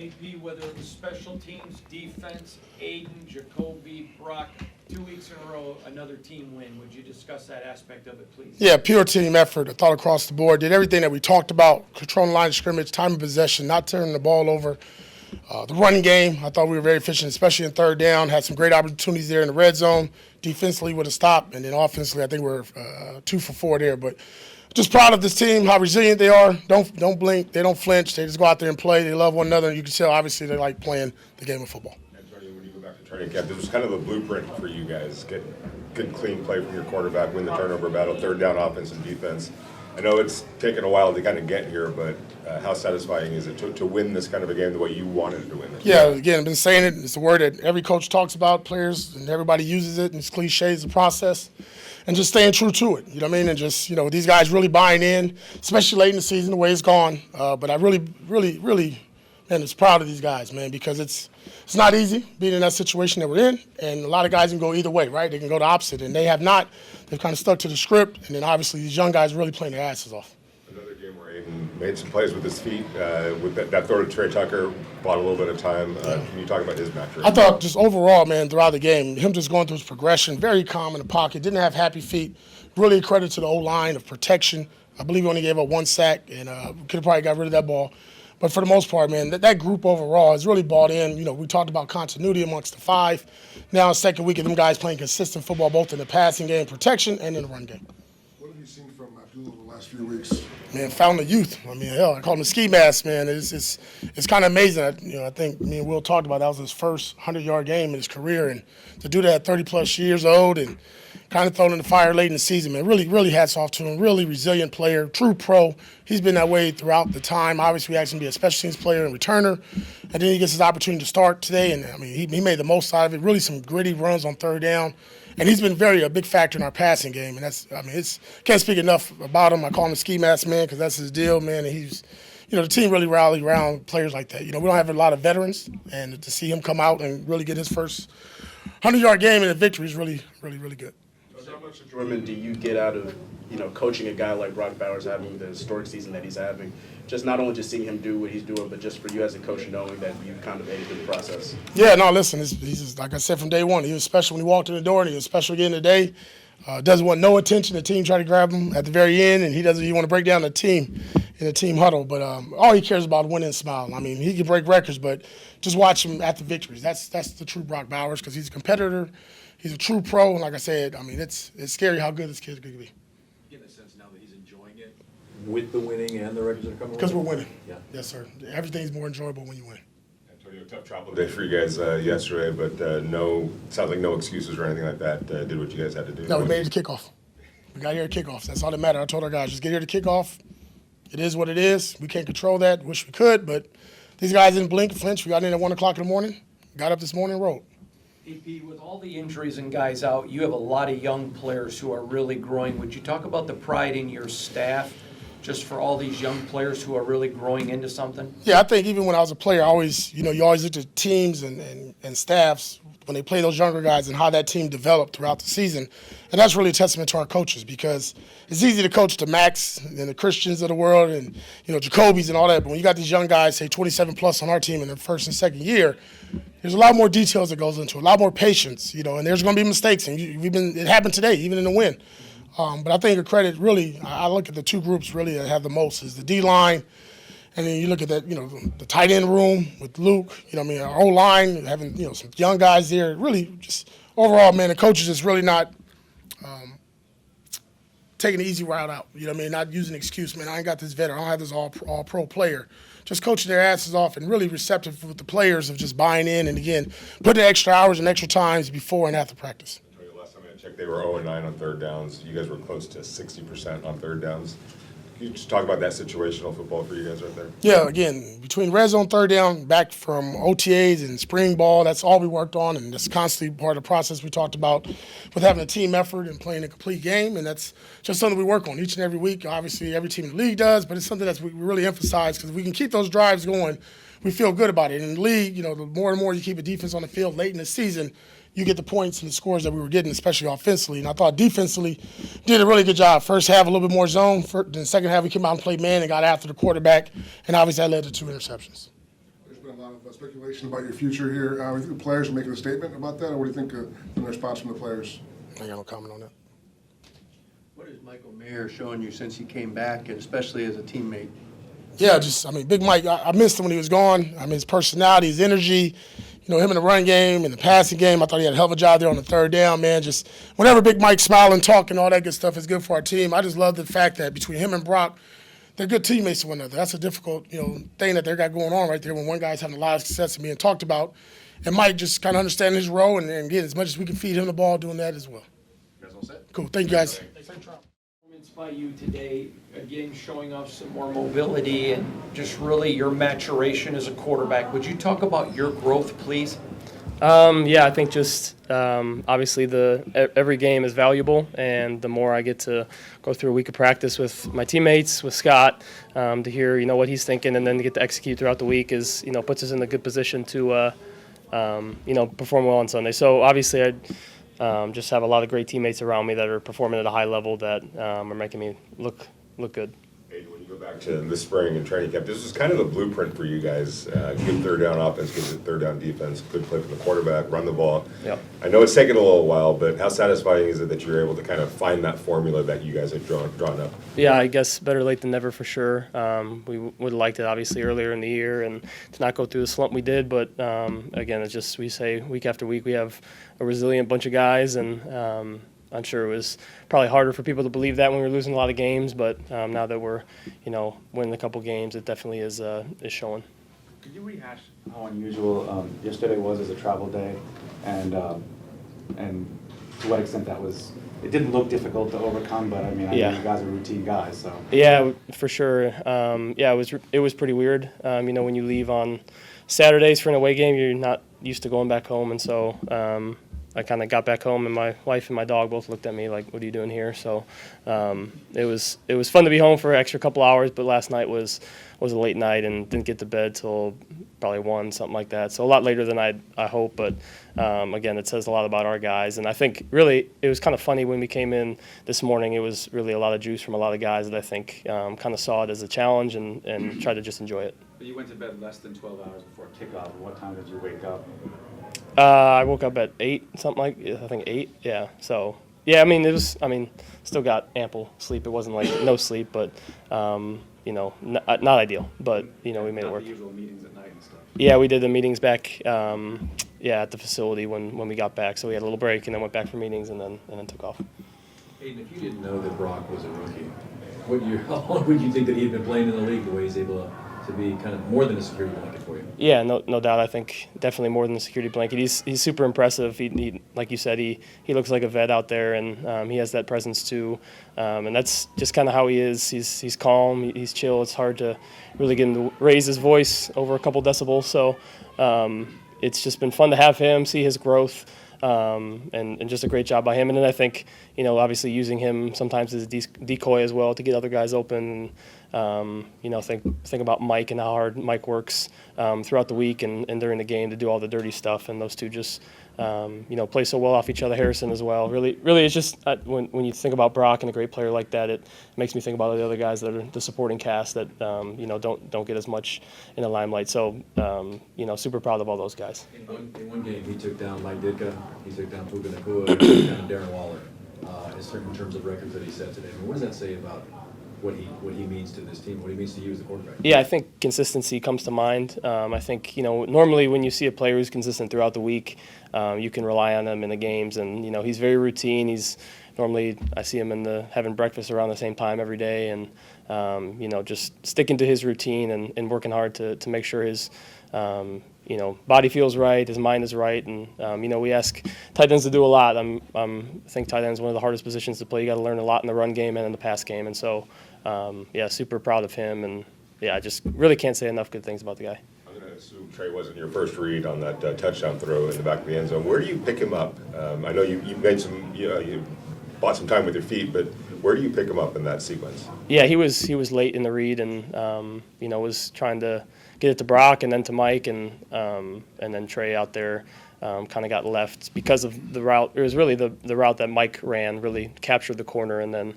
AP, whether it was special teams, defense, Aidan, Jacoby, Brock, 2 weeks in a row, another team win. Would you discuss that aspect of it, please? Yeah, pure team effort. I thought across the board. Did everything that we talked about, controlling the line of scrimmage, time of possession, not turning the ball over. The running game, I thought we were very efficient, especially in third down. Had some great opportunities there in the red zone. Defensively with a stop, and then offensively, I think we're 2 for 4 there. But just proud of this team, how resilient they are. Don't blink. They don't flinch. They just go out there and play. They love one another. And you can tell, obviously, they like playing the game of football. Antonio, when you go back to training camp, this was kind of a blueprint for you guys. Get good, clean play from your quarterback, win the turnover battle, third down offense and defense. I know it's taken a while to kind of get here, but how satisfying is it to win this kind of a game the way you wanted to win it? Yeah, again, I've been saying it. It's a word that every coach talks about, players, and everybody uses it, and it's cliche, it's a process. And just staying true to it, you know what I mean? And just, these guys really buying in, especially late in the season, the way it's gone. But I really, man, it's proud of these guys, man, because it's not easy being in that situation that we're in. And a lot of guys can go either way, right? They can go the opposite, and they have not. They've kind of stuck to the script, and then obviously these young guys really playing their asses off. Another game where Aidan made some plays with his feet, with that throw to Trey Tucker, bought a little bit of time. Can you talk about his match? I thought just overall, man, throughout the game, him just going through his progression, very calm in the pocket, didn't have happy feet. Really a credit to the O-line of protection. I believe he only gave up 1 sack, and could have probably got rid of that ball. But for the most part, man, that group overall has really bought in. We talked about continuity amongst the 5. Now, second week of them guys playing consistent football, both in the passing game, protection, and in the run game. What have you seen from Abdullah the last few weeks? Man, found the youth. I mean, hell, I call him a ski mask, man. It's kind of amazing. I think me and Will talked about that was his first 100-yard game in his career, and to do that at 30-plus years old and kind of thrown in the fire late in the season, man, really hats off to him. Really resilient player, true pro. He's been that way throughout the time. Obviously, we asked him to be a special teams player and returner, and then he gets his opportunity to start today, and, I mean, he made the most out of it. Really some gritty runs on third down. And he's been a big factor in our passing game. And can't speak enough about him. I call him a ski mask man because that's his deal, man. And he's, the team really rallied around players like that. We don't have a lot of veterans, and to see him come out and really get his first 100-yard game and a victory is really good. How much enjoyment do you get out of, coaching a guy like Brock Bowers having the historic season that he's having? Just not only just seeing him do what he's doing, but just for you as a coach knowing that you kind of aided in the process. Yeah, no, listen, he's just, like I said from day one, he was special when he walked in the door, and he was special again today. Doesn't want no attention. The team tried to grab him at the very end, and he want to break down the team in a team huddle. But all he cares about is winning and smiling. I mean, he can break records, but just watch him at the victories. That's the true Brock Bowers because he's a competitor. He's a true pro, and like I said, I mean, it's scary how good this kid could be. Getting a sense now that he's enjoying it. With the winning and the records that are coming? Because we're winning. Yeah. Yes, sir. Everything's more enjoyable when you win. Antonio, tough travel day for you guys yesterday, but sounds like no excuses or anything like that. Did what you guys had to do. No, we made it to kickoff. We got here at kickoff. That's all that mattered. I told our guys, just get here to kickoff. It is what it is. We can't control that. Wish we could, but these guys didn't blink, flinch. We got in at 1 o'clock in the morning, got up this morning and rode. AP, with all the injuries and guys out, you have a lot of young players who are really growing. Would you talk about the pride in your staff just for all these young players who are really growing into something? Yeah, I think even when I was a player, I always, you always looked at teams and staffs when they play those younger guys and how that team developed throughout the season. And that's really a testament to our coaches because it's easy to coach the Max and the Christians of the world and, Jacoby's and all that. But when you got these young guys, say 27-plus on our team in their first and second year, there's a lot more details that goes into it, a lot more patience, and there's going to be mistakes. And it happened today, even in the win. But I think a credit really, I look at the 2 groups really that have the most is the D-line, and then you look at that, the tight end room with Luke, our O-line, having, some young guys there. Really just overall, man, the coaches is really not taking the easy route out. Not using an excuse, man, I ain't got this veteran, I don't have this all-pro player. Just coaching their asses off and really receptive with the players of just buying in and, again, putting extra hours and extra times before and after practice. Last time I checked, they were 0-9 on third downs. You guys were close to 60% on third downs. Can you just talk about that situational football for you guys right there? Yeah, again, between red zone, third down, back from OTAs and spring ball, that's all we worked on, and that's constantly part of the process we talked about with having a team effort and playing a complete game, and that's just something we work on each and every week. Obviously, every team in the league does, but it's something that we really emphasize because if we can keep those drives going, we feel good about it. In the league, the more and more you keep a defense on the field late in the season, you get the points and the scores that we were getting, especially offensively. And I thought defensively did a really good job. First half, a little bit more zone. Then second half, we came out and played man and got after the quarterback. And obviously, that led to 2 interceptions. There's been a lot of speculation about your future here. The players are making a statement about that, or what do you think from the response from the players? I got no comment on that. What has Michael Mayer shown you since he came back, and especially as a teammate? Yeah, Big Mike, I missed him when he was gone. His personality, his energy, him in the run game and the passing game, I thought he had a hell of a job there on the third down, man. Just whenever Big Mike's smiling, talking, all that good stuff is good for our team. I just love the fact that between him and Brock, they're good teammates to one another. That's a difficult, thing that they got going on right there when one guy's having a lot of success and being talked about. And Mike just kind of understanding his role and get as much as we can feed him the ball doing that as well. You guys all set? Cool. Thank you, guys. Performance by you today, again, showing off some more mobility and just really your maturation as a quarterback. Would you talk about your growth, please? Yeah, I think just obviously every game is valuable, and the more I get to go through a week of practice with my teammates, with Scott, to hear what he's thinking, and then to get to execute throughout the week is puts us in a good position to perform well on Sunday. So obviously I just have a lot of great teammates around me that are performing at a high level that are making me look good. Aidan, when you go back to this spring and training camp, this was kind of the blueprint for you guys. Good third down offense, good third down defense, good play from the quarterback, run the ball. Yep. I know it's taken a little while, but how satisfying is it that you're able to kind of find that formula that you guys have drawn up? Yeah, I guess better late than never for sure. We would have liked it obviously earlier in the year and to not go through the slump we did, but again, it's just we say week after week we have a resilient bunch of guys, and I'm sure it was probably harder for people to believe that when we were losing a lot of games, but now that we're, winning a couple games, it definitely is showing. Could you rehash how unusual yesterday was as a travel day, and to what extent that was? It didn't look difficult to overcome, but I know you guys are routine guys, so. Yeah, for sure. It was pretty weird. When you leave on Saturdays for an away game, you're not used to going back home, and so. I kind of got back home, and my wife and my dog both looked at me like, "What are you doing here?" So it was fun to be home for an extra couple hours. But last night was a late night and didn't get to bed till probably 1, something like that. So a lot later than I hope. But again, it says a lot about our guys. And I think really it was kind of funny when we came in this morning. It was really a lot of juice from a lot of guys that I think kind of saw it as a challenge and tried to just enjoy it. But you went to bed less than 12 hours before kickoff. What time did you wake up? I woke up at 8, I think 8. Yeah. So yeah, still got ample sleep. It wasn't like no sleep, but not ideal. But we made it work. The usual meetings at night and stuff. Yeah, we did the meetings back. At the facility when we got back. So we had a little break and then went back for meetings and then took off. Aidan, if you didn't know that Brock was a rookie, how long would you think that he had been playing in the league the way he's able to be kind of more than a security blanket for you? Yeah, no doubt. I think definitely more than a security blanket. He's super impressive. He like you said, he looks like a vet out there, and he has that presence too. And that's just kind of how he is. He's calm. He's chill. It's hard to really get him to raise his voice over a couple decibels. So it's just been fun to have him, see his growth. And just a great job by him. And then I think, obviously using him sometimes as a decoy as well to get other guys open. Think about Mike and how hard Mike works throughout the week and during the game to do all the dirty stuff. And those two just, play so well off each other. Harrison as well. Really, it's just when you think about Brock and a great player like that, it makes me think about the other guys that are the supporting cast that, don't get as much in the limelight. So, super proud of all those guys. In one game, he took down Mike Ditka, he took down Puka Nakua, he took down Darren Waller. In terms of records that he set today. What does that say about what he means to this team, what he means to you as a quarterback? Yeah, I think consistency comes to mind. I think, normally when you see a player who's consistent throughout the week, you can rely on him in the games. And, he's very routine. Normally I see him having breakfast around the same time every day and, just sticking to his routine and working hard to make sure his body feels right, his mind is right, and we ask tight ends to do a lot. I think tight end is one of the hardest positions to play. You got to learn a lot in the run game and in the pass game, and so super proud of him, and I just really can't say enough good things about the guy. I'm going to assume Trey wasn't your first read on that touchdown throw in the back of the end zone. Where do you pick him up? I know you made some, you bought some time with your feet, but where do you pick him up in that sequence? Yeah, he was late in the read, and was trying to get it to Brock and then to Mike, and then Trey out there kind of got left because of the route. It was really the route that Mike ran really captured the corner, and then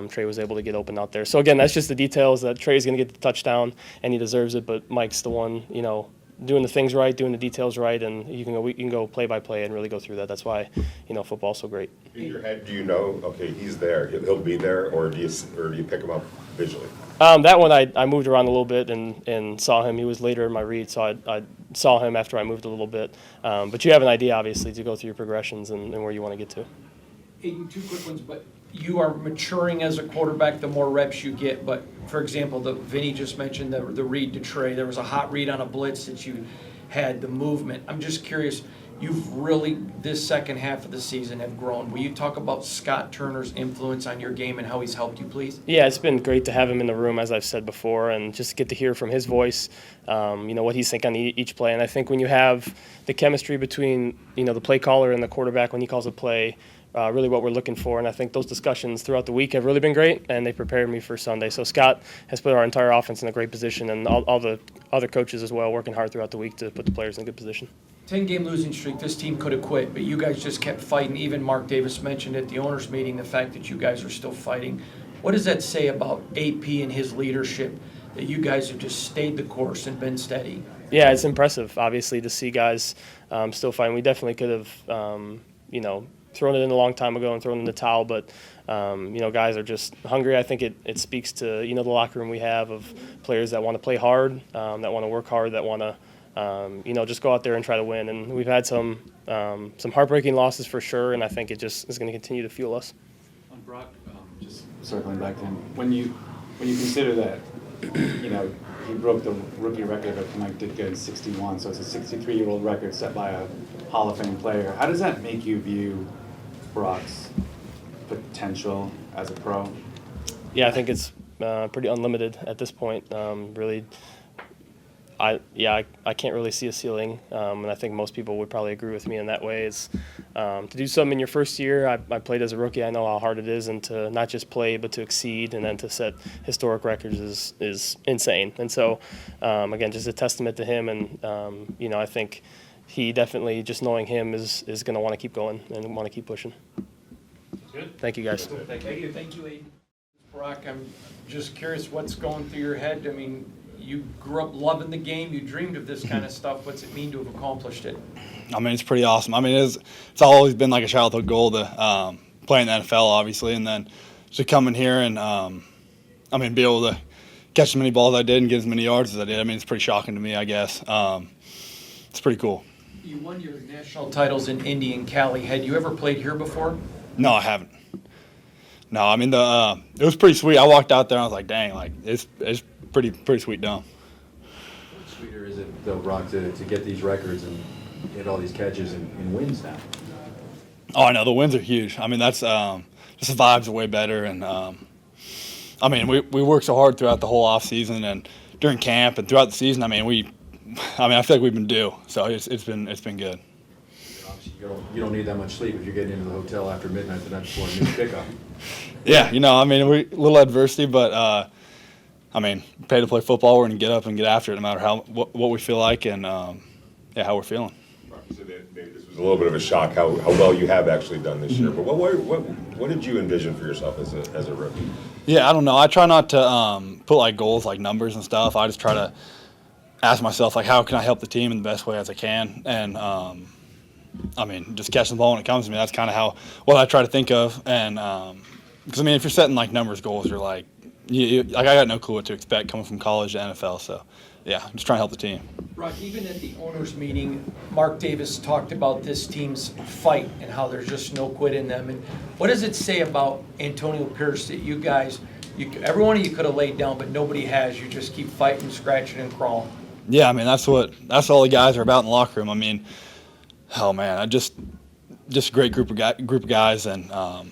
Trey was able to get open out there. So again, that's just the details that Trey's going to get the touchdown, and he deserves it. But Mike's the one, doing the things right, doing the details right, and you can go play by play and really go through that. That's why football's so great. In your head, do you know, okay, he's there, he'll be there, or do you pick him up visually? That one I moved around a little bit and saw him. He was later in my read, so I saw him after I moved a little bit. But you have an idea, obviously, to go through your progressions and where you want to get to. Aidan, two quick ones, but you are maturing as a quarterback the more reps you get. But, for example, Vinny just mentioned the read to Trey. There was a hot read on a blitz that you had, the movement. I'm just curious, you've really, this second half of the season, have grown. Will you talk about Scott Turner's influence on your game and how he's helped you, please? Yeah, it's been great to have him in the room, as I've said before, and just get to hear from his voice, what he's thinking on each play. And I think when you have the chemistry between, the play caller and the quarterback when he calls a play, really what we're looking for. And I think those discussions throughout the week have really been great, and they prepared me for Sunday. So Scott has put our entire offense in a great position, and all the other coaches as well, working hard throughout the week to put the players in a good position. 10-game losing streak, this team could have quit, but you guys just kept fighting. Even Mark Davis mentioned at the owners' meeting the fact that you guys are still fighting. What does that say about AP and his leadership, that you guys have just stayed the course and been steady? Yeah, it's impressive, obviously, to see guys still fighting. We definitely could have, thrown it in a long time ago and thrown in the towel, but guys are just hungry. I think it speaks to the locker room we have of players that want to play hard, that want to work hard, that want to just go out there and try to win. And we've had some heartbreaking losses for sure, and I think it just is going to continue to fuel us. On Brock, just circling back to him, when you consider that he broke the rookie record of Mike Ditka in '61, so it's a 63-year-old record set by a Hall of Fame player. How does that make you view Brock's potential as a pro? Yeah, I think it's pretty unlimited at this point. Really, I can't really see a ceiling, and I think most people would probably agree with me in that way. It's to do something in your first year. I played as a rookie. I know how hard it is, and to not just play but to exceed and then to set historic records is insane. And so, again, just a testament to him. And I think he definitely, just knowing him, is going to want to keep going and want to keep pushing. Good. Thank you, guys. Thank you, Aidan. Brock, I'm just curious what's going through your head. I mean, you grew up loving the game. You dreamed of this kind of stuff. What's it mean to have accomplished it? I mean, it's pretty awesome. I mean, it's always been like a childhood goal to play in the NFL, obviously, and then to come in here and, be able to catch as many balls as I did and get as many yards as I did. I mean, it's pretty shocking to me, I guess. It's pretty cool. You won your national titles in Indy and Cali. Had you ever played here before? No, I haven't. No, I mean, it was pretty sweet. I walked out there and I was like, dang, like it's pretty sweet dome. What sweeter is it, though, Brock, to get these records and get all these catches and wins now? Oh, I know. The wins are huge. I mean, that's just the vibes are way better. And, we worked so hard throughout the whole off season and during camp and throughout the season. I feel like we've been due. So it's been good. Obviously, you don't need that much sleep if you're getting into the hotel after midnight the night before a new pickup. Yeah, we a little adversity, but pay to play football. We're going to get up and get after it, no matter what we feel like and how we're feeling. So maybe this was a little bit of a shock how well you have actually done this year. But what did you envision for yourself as a rookie? Yeah, I don't know. I try not to put like goals like numbers and stuff. I just try to ask myself like, how can I help the team in the best way as I can? And just catch the ball when it comes to me. That's kind of what I try to think of. And because if you're setting like numbers goals, you're like, I got no clue what to expect coming from college to NFL. So, yeah, I'm just trying to help the team. Brock, even at the owners' meeting, Mark Davis talked about this team's fight and how there's just no quit in them. And what does it say about Antonio Pierce that you guys, every one of you could have laid down, but nobody has? You just keep fighting, scratching, and crawling. Yeah, that's all the guys are about in the locker room. Oh man, just a great group of guys, and I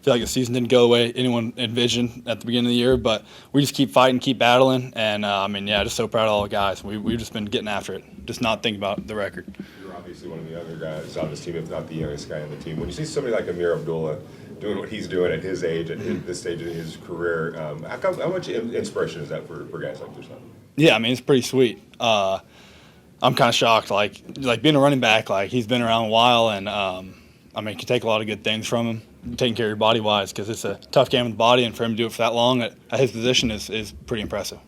feel like the season didn't go the way anyone envisioned at the beginning of the year, but we just keep fighting, keep battling, and just so proud of all the guys. We've just been getting after it, just not thinking about the record. You're obviously one of the younger guys on this team, if not the youngest guy on the team. When you see somebody like Amir Abdullah doing what he's doing at his age, at this stage in his career, how much inspiration is that for guys like yourself? Yeah, it's pretty sweet. I'm kind of shocked, like being a running back, like he's been around a while, and you can take a lot of good things from him, taking care of your body wise, because it's a tough game with the body, and for him to do it for that long at his position is pretty impressive.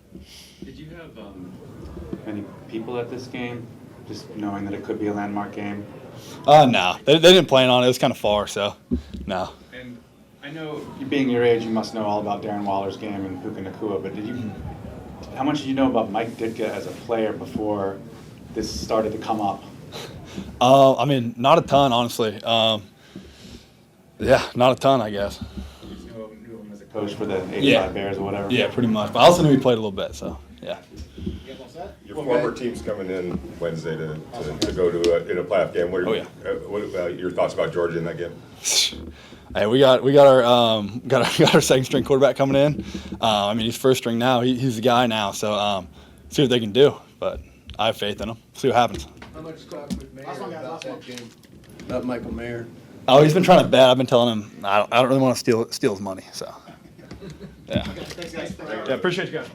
Did you have many people at this game, just knowing that it could be a landmark game? No, they didn't plan on it. It was kind of far, so no. And I know, you being your age, you must know all about Darren Waller's game and Puka Nacua, but how much did you know about Mike Ditka as a player before this started to come up? I mean, not a ton, honestly. Yeah, not a ton, I guess. You just knew him as a coach for the 85 Bears or whatever? Yeah, pretty much. But I also knew he played a little bit, so yeah. Your former team's coming in Wednesday to go to in a playoff game. What are your thoughts about Georgia in that game? Hey, we got our second string quarterback coming in. I mean, he's first string now. He's the guy now. So see what they can do. But I have faith in him. See what happens. How much talk with Mayer about that game? About Michael Mayer? Oh, he's been trying to bet. I've been telling him I don't really want to steal his money. So yeah. Thanks, guys. Yeah, appreciate you guys.